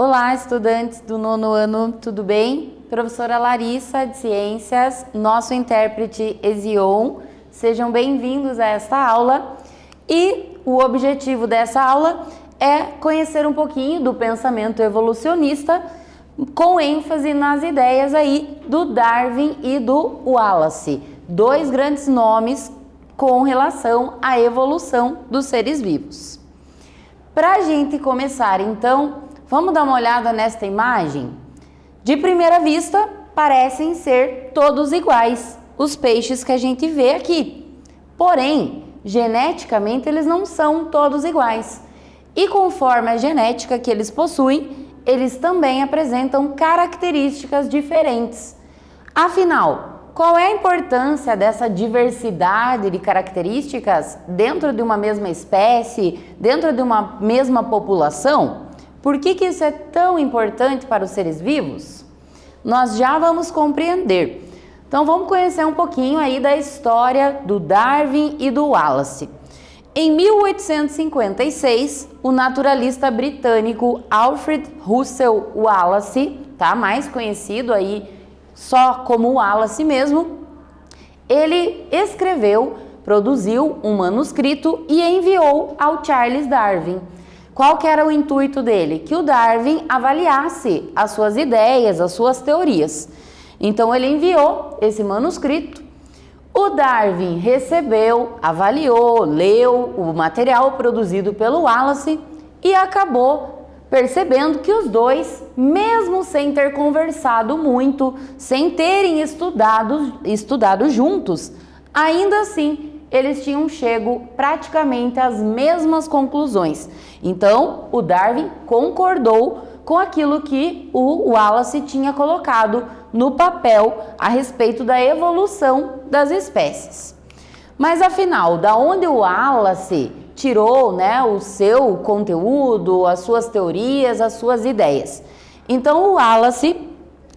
Olá, estudantes do 9º ano, tudo bem? Professora Larissa, de Ciências, nosso intérprete Ezion, sejam bem-vindos a esta aula. E o objetivo dessa aula é conhecer um pouquinho do pensamento evolucionista, com ênfase nas ideias aí do Darwin e do Wallace, dois grandes nomes com relação à evolução dos seres vivos. Para a gente começar, então, vamos dar uma olhada nesta imagem? De primeira vista, parecem ser todos iguais, os peixes que a gente vê aqui. Porém, geneticamente, eles não são todos iguais. E conforme a genética que eles possuem, eles também apresentam características diferentes. Afinal, qual é a importância dessa diversidade de características dentro de uma mesma espécie, dentro de uma mesma população? Por que isso é tão importante para os seres vivos? Nós já vamos compreender. Então vamos conhecer um pouquinho aí da história do Darwin e do Wallace. Em 1856, o naturalista britânico Alfred Russel Wallace, mais conhecido aí só como Wallace mesmo, ele escreveu, produziu um manuscrito e enviou ao Charles Darwin. Qual que era o intuito dele? Que o Darwin avaliasse as suas ideias, as suas teorias. Então ele enviou esse manuscrito, o Darwin recebeu, avaliou, leu o material produzido pelo Wallace e acabou percebendo que os dois, mesmo sem ter conversado muito, sem terem estudado juntos, ainda assim eles tinham chego praticamente às mesmas conclusões. Então, o Darwin concordou com aquilo que o Wallace tinha colocado no papel a respeito da evolução das espécies. Mas afinal, da onde o Wallace tirou, o seu conteúdo, as suas teorias, as suas ideias? Então, o Wallace,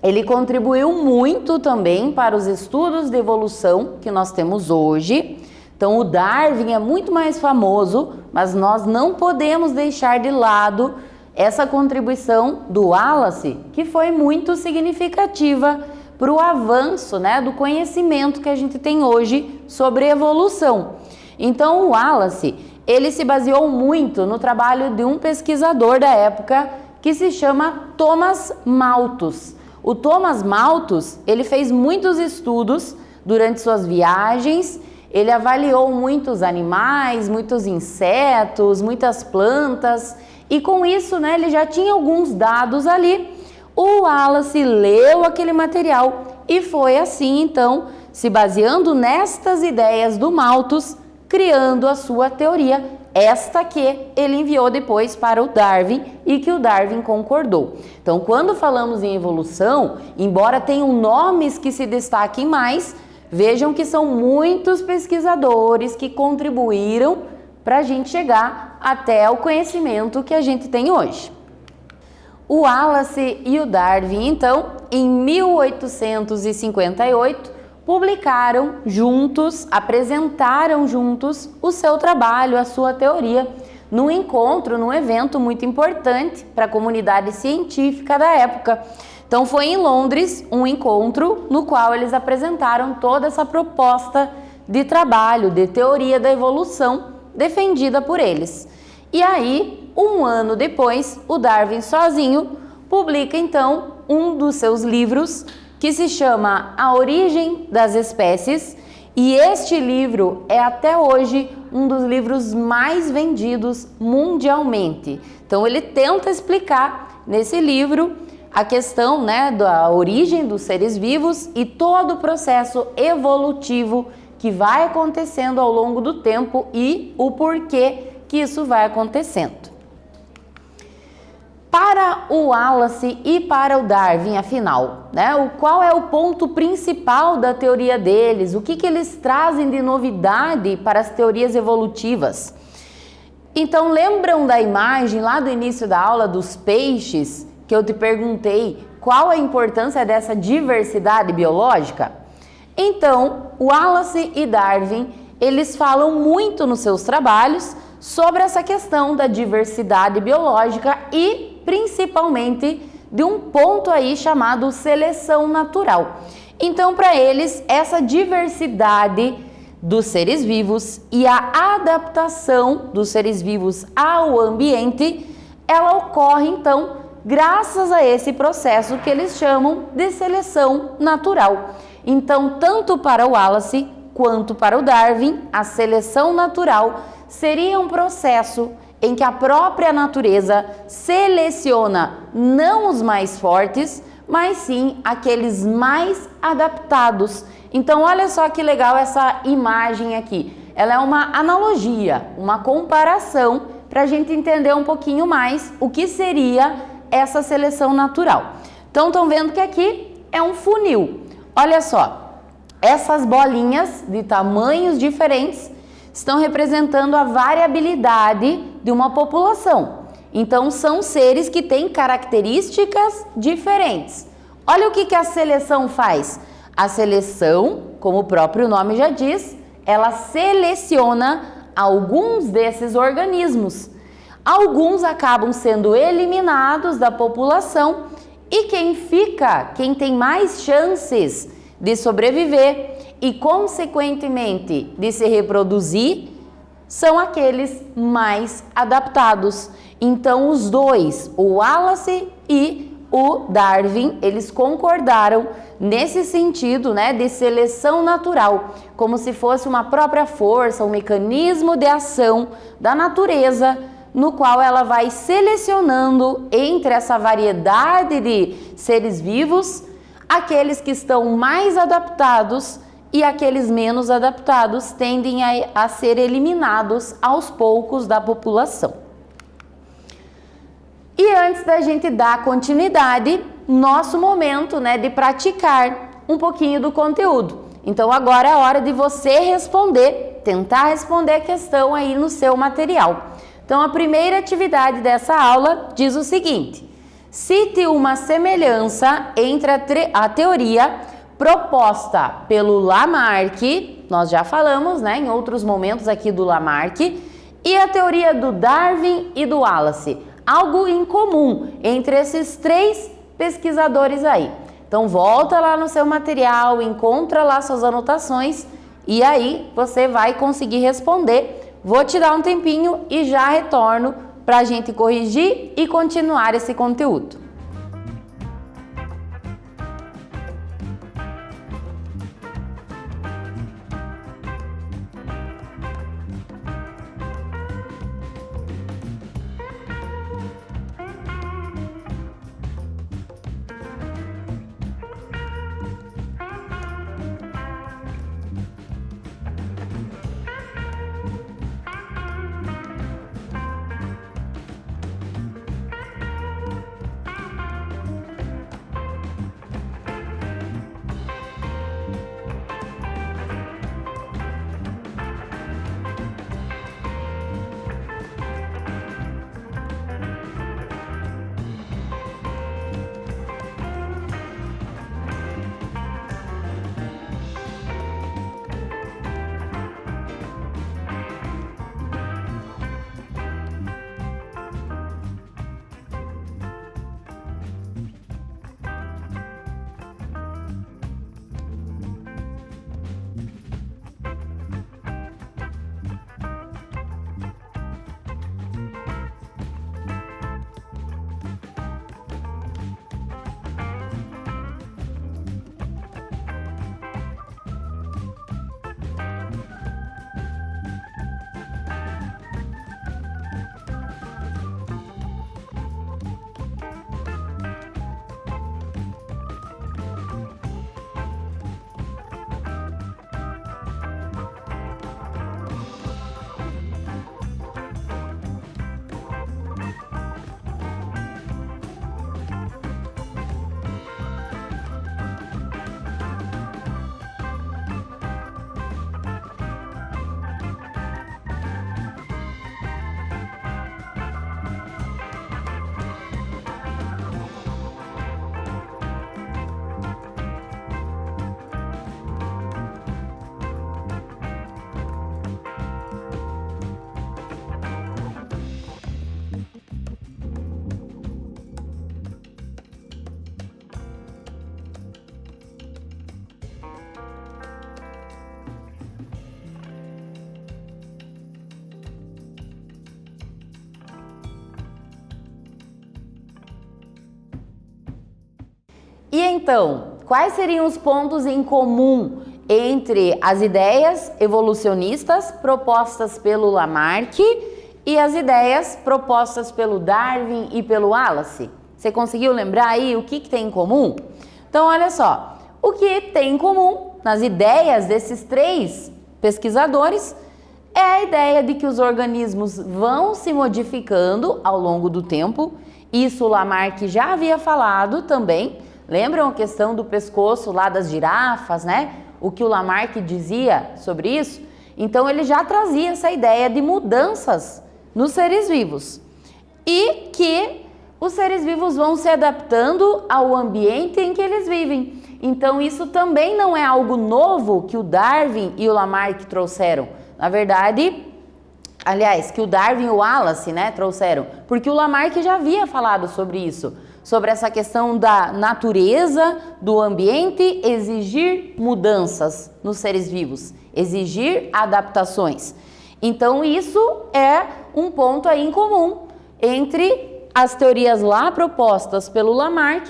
ele contribuiu muito também para os estudos de evolução que nós temos hoje. Então, o Darwin é muito mais famoso, mas nós não podemos deixar de lado essa contribuição do Wallace, que foi muito significativa para o avanço, do conhecimento que a gente tem hoje sobre evolução. Então, o Wallace, ele se baseou muito no trabalho de um pesquisador da época que se chama Thomas Malthus. O Thomas Malthus, ele fez muitos estudos durante suas viagens. Ele avaliou muitos animais, muitos insetos, muitas plantas e com isso, ele já tinha alguns dados ali. O Wallace leu aquele material e foi assim, então, se baseando nestas ideias do Malthus, criando a sua teoria, esta que ele enviou depois para o Darwin e que o Darwin concordou. Então, quando falamos em evolução, embora tenham nomes que se destaquem mais, vejam que são muitos pesquisadores que contribuíram para a gente chegar até o conhecimento que a gente tem hoje. O Wallace e o Darwin, então, em 1858, publicaram juntos, apresentaram juntos o seu trabalho, a sua teoria, num encontro, num evento muito importante para a comunidade científica da época. Então foi em Londres um encontro no qual eles apresentaram toda essa proposta de trabalho, de teoria da evolução defendida por eles. E aí, um ano depois, o Darwin sozinho publica então um dos seus livros que se chama A Origem das Espécies, e este livro é até hoje um dos livros mais vendidos mundialmente. Então ele tenta explicar nesse livro a questão da origem dos seres vivos e todo o processo evolutivo que vai acontecendo ao longo do tempo e o porquê que isso vai acontecendo. Para o Wallace e para o Darwin, afinal, qual é o ponto principal da teoria deles? O que eles trazem de novidade para as teorias evolutivas? Então, lembram da imagem lá do início da aula dos peixes, que eu te perguntei qual a importância dessa diversidade biológica? Então, Wallace e Darwin, eles falam muito nos seus trabalhos sobre essa questão da diversidade biológica e principalmente de um ponto aí chamado seleção natural. Então, para eles, essa diversidade dos seres vivos e a adaptação dos seres vivos ao ambiente, ela ocorre então graças a esse processo que eles chamam de seleção natural. Então, tanto para o Wallace quanto para o Darwin, a seleção natural seria um processo em que a própria natureza seleciona não os mais fortes, mas sim aqueles mais adaptados. Então, olha só que legal essa imagem aqui. Ela é uma analogia, uma comparação para a gente entender um pouquinho mais o que seria essa seleção natural. Então, estão vendo que aqui é um funil. Olha só, essas bolinhas de tamanhos diferentes estão representando a variabilidade de uma população. Então, são seres que têm características diferentes. Olha o que a seleção faz. A seleção, como o próprio nome já diz, ela seleciona alguns desses organismos. Alguns acabam sendo eliminados da população e quem tem mais chances de sobreviver e, consequentemente, de se reproduzir, são aqueles mais adaptados. Então, os dois, o Wallace e o Darwin, eles concordaram nesse sentido, né, de seleção natural, como se fosse uma própria força, um mecanismo de ação da natureza, no qual ela vai selecionando entre essa variedade de seres vivos, aqueles que estão mais adaptados e aqueles menos adaptados tendem a ser eliminados aos poucos da população. E antes da gente dar continuidade, nosso momento, né, de praticar um pouquinho do conteúdo. Então agora é a hora de você tentar responder a questão aí no seu material. Então a primeira atividade dessa aula diz o seguinte: cite uma semelhança entre a teoria proposta pelo Lamarck, nós já falamos, né, em outros momentos aqui do Lamarck, e a teoria do Darwin e do Wallace. Algo em comum entre esses três pesquisadores aí. Então volta lá no seu material, encontra lá suas anotações e aí você vai conseguir responder. Vou te dar um tempinho e já retorno para a gente corrigir e continuar esse conteúdo. E então, quais seriam os pontos em comum entre as ideias evolucionistas propostas pelo Lamarck e as ideias propostas pelo Darwin e pelo Wallace? Você conseguiu lembrar aí o que tem em comum? Então, olha só, o que tem em comum nas ideias desses três pesquisadores é a ideia de que os organismos vão se modificando ao longo do tempo. Isso o Lamarck já havia falado também. Lembram a questão do pescoço lá das girafas, né? O que o Lamarck dizia sobre isso? Então ele já trazia essa ideia de mudanças nos seres vivos e que os seres vivos vão se adaptando ao ambiente em que eles vivem. Então isso também não é algo novo que o Darwin e o Lamarck trouxeram. Na verdade, aliás, que o Darwin e o Wallace, né, trouxeram, porque o Lamarck já havia falado sobre isso, sobre essa questão da natureza do ambiente exigir mudanças nos seres vivos, exigir adaptações. Então isso é um ponto aí em comum entre as teorias lá propostas pelo Lamarck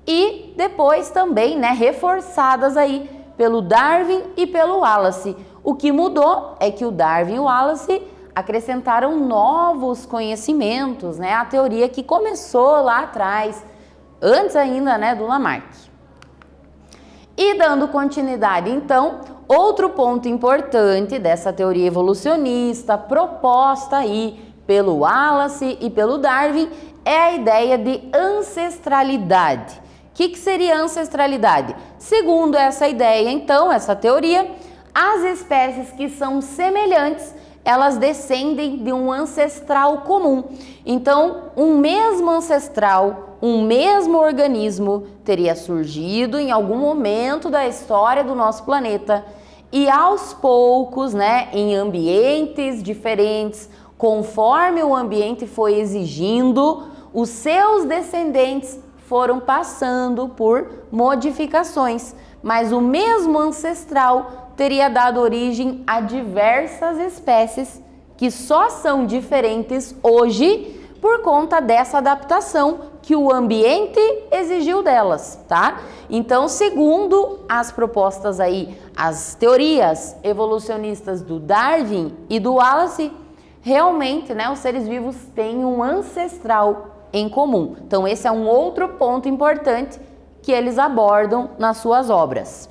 e depois também, né, reforçadas aí pelo Darwin e pelo Wallace. O que mudou é que o Darwin e o Wallace acrescentaram novos conhecimentos, né, a teoria que começou lá atrás, antes ainda, né, do Lamarck. E dando continuidade, então, outro ponto importante dessa teoria evolucionista proposta aí pelo Wallace e pelo Darwin é a ideia de ancestralidade. O que seria ancestralidade? Segundo essa ideia, então, essa teoria, as espécies que são semelhantes, elas descendem de um ancestral comum. Então, um mesmo ancestral, um mesmo organismo teria surgido em algum momento da história do nosso planeta e aos poucos, né, em ambientes diferentes, conforme o ambiente foi exigindo, os seus descendentes foram passando por modificações, mas o mesmo ancestral teria dado origem a diversas espécies que só são diferentes hoje por conta dessa adaptação que o ambiente exigiu delas, tá? Então, segundo as propostas aí, as teorias evolucionistas do Darwin e do Wallace, realmente, né, os seres vivos têm um ancestral em comum. Então, esse é um outro ponto importante que eles abordam nas suas obras.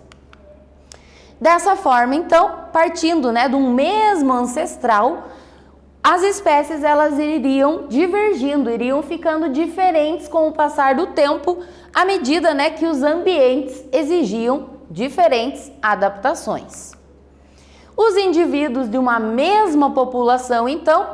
Dessa forma, então, partindo, né, de um mesmo ancestral, as espécies elas iriam divergindo, iriam ficando diferentes com o passar do tempo, à medida, né, que os ambientes exigiam diferentes adaptações. Os indivíduos de uma mesma população, então,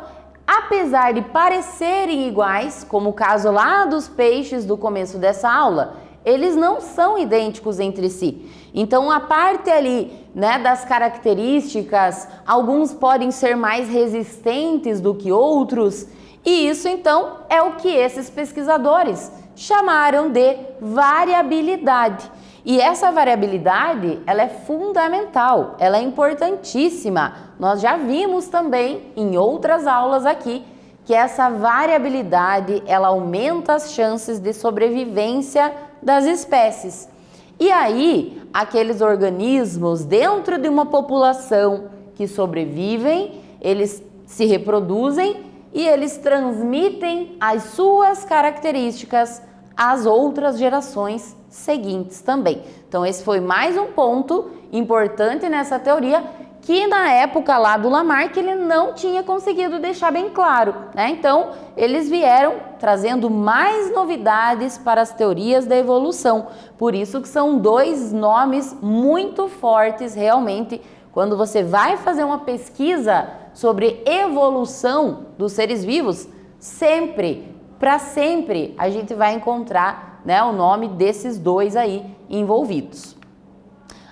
apesar de parecerem iguais, como o caso lá dos peixes do começo dessa aula, eles não são idênticos entre si. Então, a parte ali, né, das características, alguns podem ser mais resistentes do que outros, e isso, então, é o que esses pesquisadores chamaram de variabilidade. E essa variabilidade, ela é fundamental, ela é importantíssima. Nós já vimos também em outras aulas aqui que essa variabilidade, ela aumenta as chances de sobrevivência das espécies. E aí, aqueles organismos dentro de uma população que sobrevivem, eles se reproduzem e eles transmitem as suas características às outras gerações seguintes também. Então, esse foi mais um ponto importante nessa teoria que na época lá do Lamarck ele não tinha conseguido deixar bem claro, né? Então, eles vieram trazendo mais novidades para as teorias da evolução. Por isso que são dois nomes muito fortes realmente quando você vai fazer uma pesquisa sobre evolução dos seres vivos, sempre, para sempre, a gente vai encontrar, né, o nome desses dois aí envolvidos.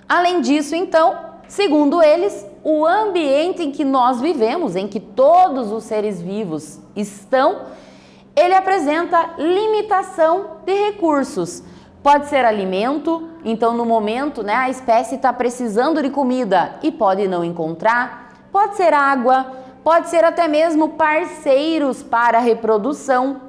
Além disso, então, segundo eles, o ambiente em que nós vivemos, em que todos os seres vivos estão, ele apresenta limitação de recursos. Pode ser alimento, então no momento, né, a espécie está precisando de comida e pode não encontrar. Pode ser água, pode ser até mesmo parceiros para a reprodução.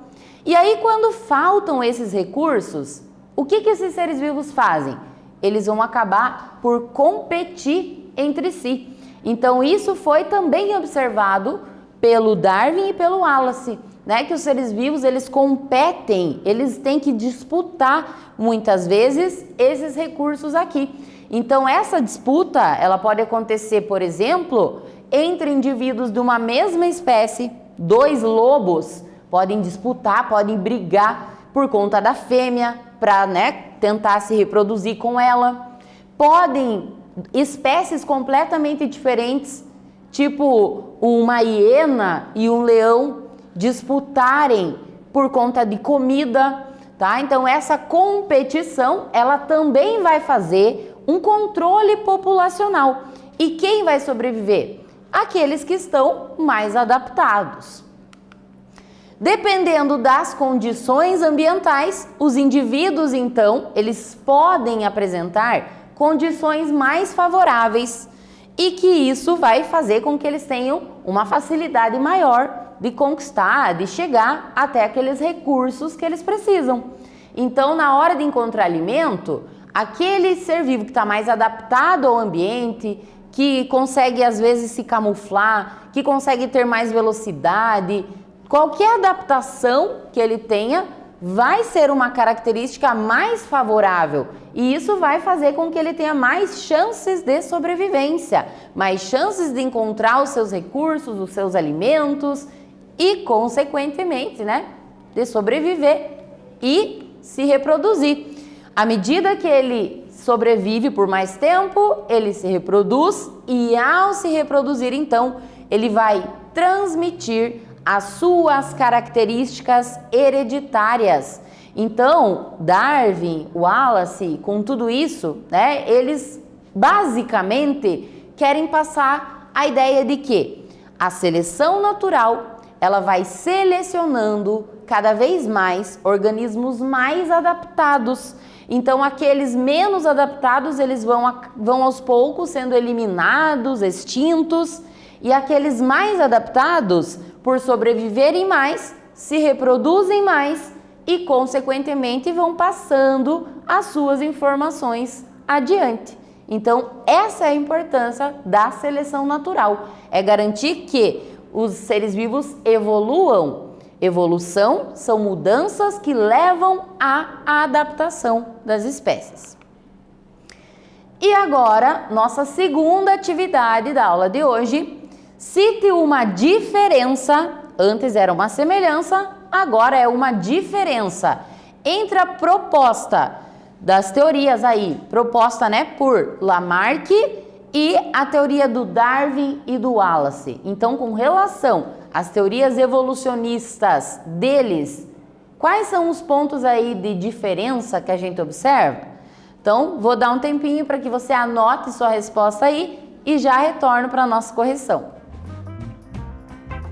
E aí, quando faltam esses recursos, o que esses seres vivos fazem? Eles vão acabar por competir entre si. Então, isso foi também observado pelo Darwin e pelo Wallace, né? Que os seres vivos, eles competem, eles têm que disputar, muitas vezes, esses recursos aqui. Então, essa disputa, ela pode acontecer, por exemplo, entre indivíduos de uma mesma espécie. Dois lobos podem disputar, podem brigar por conta da fêmea, para, né, tentar se reproduzir com ela. Podem espécies completamente diferentes, tipo uma hiena e um leão, disputarem por conta de comida, tá? Então essa competição, ela também vai fazer um controle populacional. E quem vai sobreviver? Aqueles que estão mais adaptados. Dependendo das condições ambientais, os indivíduos, então, eles podem apresentar condições mais favoráveis e que isso vai fazer com que eles tenham uma facilidade maior de conquistar, de chegar até aqueles recursos que eles precisam. Então, na hora de encontrar alimento, aquele ser vivo que está mais adaptado ao ambiente, que consegue às vezes se camuflar, que consegue ter mais velocidade, qualquer adaptação que ele tenha vai ser uma característica mais favorável e isso vai fazer com que ele tenha mais chances de sobrevivência, mais chances de encontrar os seus recursos, os seus alimentos e, consequentemente, né, de sobreviver e se reproduzir. À medida que ele sobrevive por mais tempo, ele se reproduz e, ao se reproduzir, então, ele vai transmitir as suas características hereditárias. Então, Darwin, Wallace, com tudo isso, né, eles basicamente querem passar a ideia de que a seleção natural, ela vai selecionando cada vez mais organismos mais adaptados. Então, aqueles menos adaptados, eles vão aos poucos sendo eliminados, extintos, e aqueles mais adaptados, por sobreviverem mais, se reproduzem mais e, consequentemente, vão passando as suas informações adiante. Então, essa é a importância da seleção natural, é garantir que os seres vivos evoluam. Evolução são mudanças que levam à adaptação das espécies. E agora, nossa segunda atividade da aula de hoje: cite uma diferença, antes era uma semelhança, agora é uma diferença entre a proposta das teorias aí, proposta, né, por Lamarck e a teoria do Darwin e do Wallace. Então, com relação às teorias evolucionistas deles, quais são os pontos aí de diferença que a gente observa? Então, vou dar um tempinho para que você anote sua resposta aí e já retorno para a nossa correção. Música.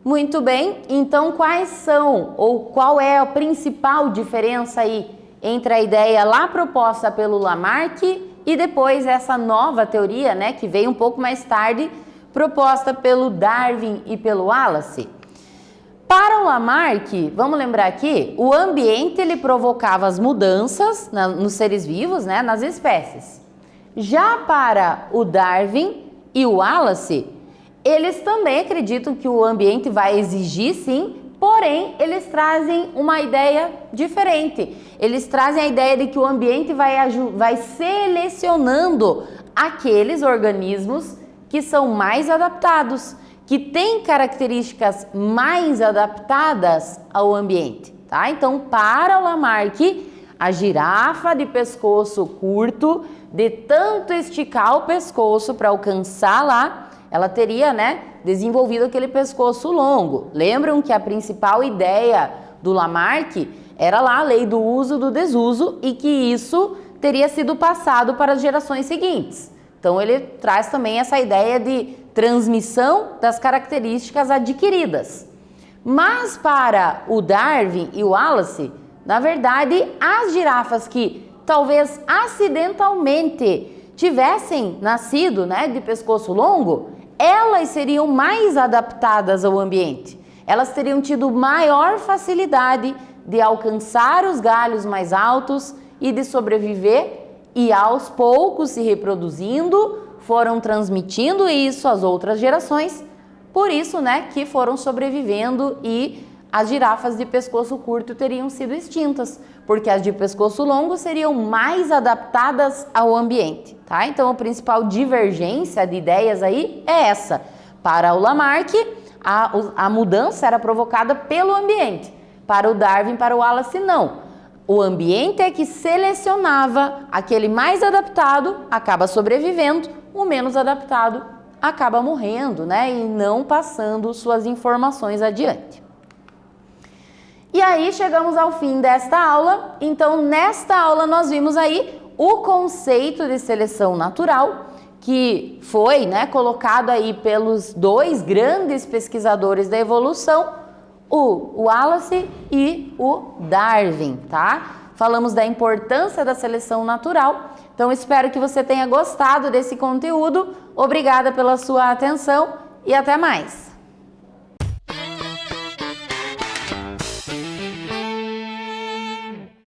Muito bem, então quais são ou qual é a principal diferença aí entre a ideia lá proposta pelo Lamarck e depois essa nova teoria, né, que veio um pouco mais tarde, proposta pelo Darwin e pelo Wallace? Para o Lamarck, vamos lembrar aqui, o ambiente ele provocava as mudanças nos seres vivos, né, nas espécies. Já para o Darwin e o Wallace, eles também acreditam que o ambiente vai exigir sim, porém eles trazem uma ideia diferente. Eles trazem a ideia de que o ambiente vai selecionando aqueles organismos que são mais adaptados, que têm características mais adaptadas ao ambiente, tá? Então, para o Lamarck, a girafa de pescoço curto, de tanto esticar o pescoço para alcançar lá, ela teria, né, desenvolvido aquele pescoço longo. Lembram que a principal ideia do Lamarck era lá a lei do uso do desuso e que isso teria sido passado para as gerações seguintes. Então ele traz também essa ideia de transmissão das características adquiridas. Mas para o Darwin e o Wallace, na verdade, as girafas que talvez acidentalmente tivessem nascido, né, de pescoço longo, elas seriam mais adaptadas ao ambiente. Elas teriam tido maior facilidade de alcançar os galhos mais altos e de sobreviver, e aos poucos se reproduzindo, foram transmitindo isso às outras gerações. Por isso, né, que foram sobrevivendo e as girafas de pescoço curto teriam sido extintas, porque as de pescoço longo seriam mais adaptadas ao ambiente, tá? Então, a principal divergência de ideias aí é essa. Para o Lamarck, a mudança era provocada pelo ambiente. Para o Darwin, para o Wallace, não. O ambiente é que selecionava aquele mais adaptado, acaba sobrevivendo, o menos adaptado acaba morrendo, né? E não passando suas informações adiante. E aí chegamos ao fim desta aula. Então, nesta aula nós vimos aí o conceito de seleção natural, que foi, né, colocado aí pelos dois grandes pesquisadores da evolução, o Wallace e o Darwin, tá? Falamos da importância da seleção natural. Então, espero que você tenha gostado desse conteúdo. Obrigada pela sua atenção e até mais!